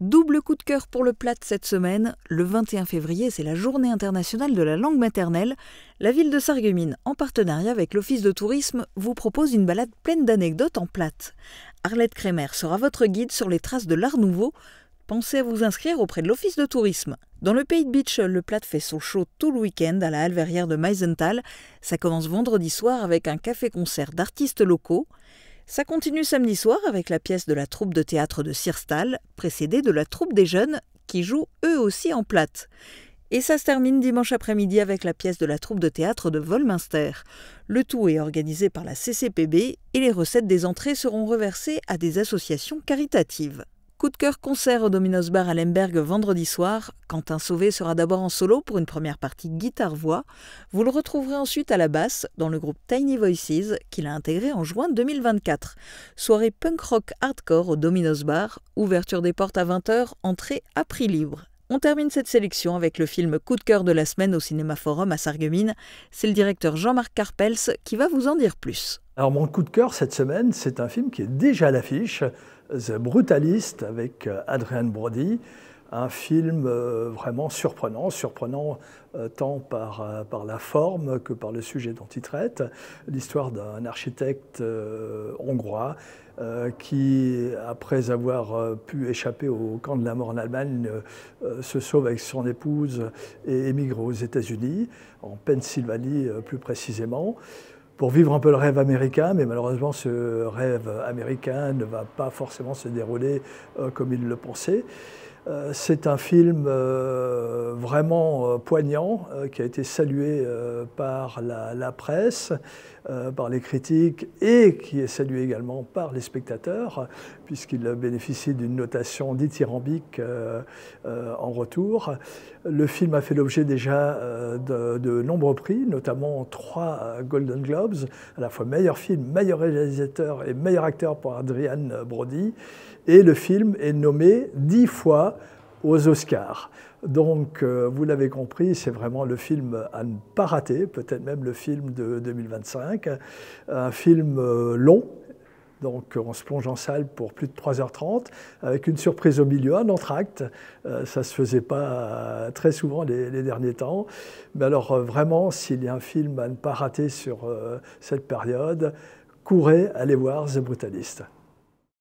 Double coup de cœur pour le Platt cette semaine. Le 21 février, c'est la Journée internationale de la langue maternelle. La ville de Sarreguemines, en partenariat avec l'Office de tourisme, vous propose une balade pleine d'anecdotes en platt. Arlette Kremer sera votre guide sur les traces de l'Art Nouveau. Pensez à vous inscrire auprès de l'Office de tourisme. Dans le Pays de Bitche, le Platt fait son show tout le week-end à la halle verrière de Meisenthal. Ça commence vendredi soir avec un café-concert d'artistes locaux. Ça continue samedi soir avec la pièce de la troupe de théâtre de Sirstal, précédée de la troupe des jeunes, qui jouent eux aussi en platt. Et ça se termine dimanche après-midi avec la pièce de la troupe de théâtre de Volminster. Le tout est organisé par la CCPB et les recettes des entrées seront reversées à des associations caritatives. Coup de cœur concert au Domino's Bar à Lemberg vendredi soir. Quentin Sauvé sera d'abord en solo pour une première partie guitare-voix. Vous le retrouverez ensuite à la basse dans le groupe Tiny Voices qu'il a intégré en juin 2024. Soirée punk rock hardcore au Domino's Bar. Ouverture des portes à 20h, entrée à prix libre. On termine cette sélection avec le film coup de cœur de la semaine au Cinéma Forum à Sarreguemines. C'est le directeur Jean-Marc Carpels qui va vous en dire plus. Alors mon coup de cœur cette semaine, c'est un film qui est déjà à l'affiche, The Brutalist avec Adrien Brody, un film vraiment surprenant tant par la forme que par le sujet dont il traite, l'histoire d'un architecte hongrois qui, après avoir pu échapper au camp de la mort en Allemagne, se sauve avec son épouse et émigre aux États-Unis, en Pennsylvanie plus précisément, pour vivre un peu le rêve américain, mais malheureusement ce rêve américain ne va pas forcément se dérouler comme il le pensait. C'est un film vraiment poignant qui a été salué par la presse, par les critiques et qui est salué également par les spectateurs puisqu'il bénéficie d'une notation dithyrambique en retour. Le film a fait l'objet déjà de nombreux prix, notamment 3 Golden Globes, à la fois meilleur film, meilleur réalisateur et meilleur acteur pour Adrien Brody. Et le film est nommé 10 fois aux Oscars. Donc, vous l'avez compris, c'est vraiment le film à ne pas rater, peut-être même le film de 2025. Un film long, donc on se plonge en salle pour plus de 3h30, avec une surprise au milieu, un entracte. Ça ne se faisait pas très souvent les derniers temps. Mais alors vraiment, s'il y a un film à ne pas rater sur cette période, courez, allez voir The Brutalist.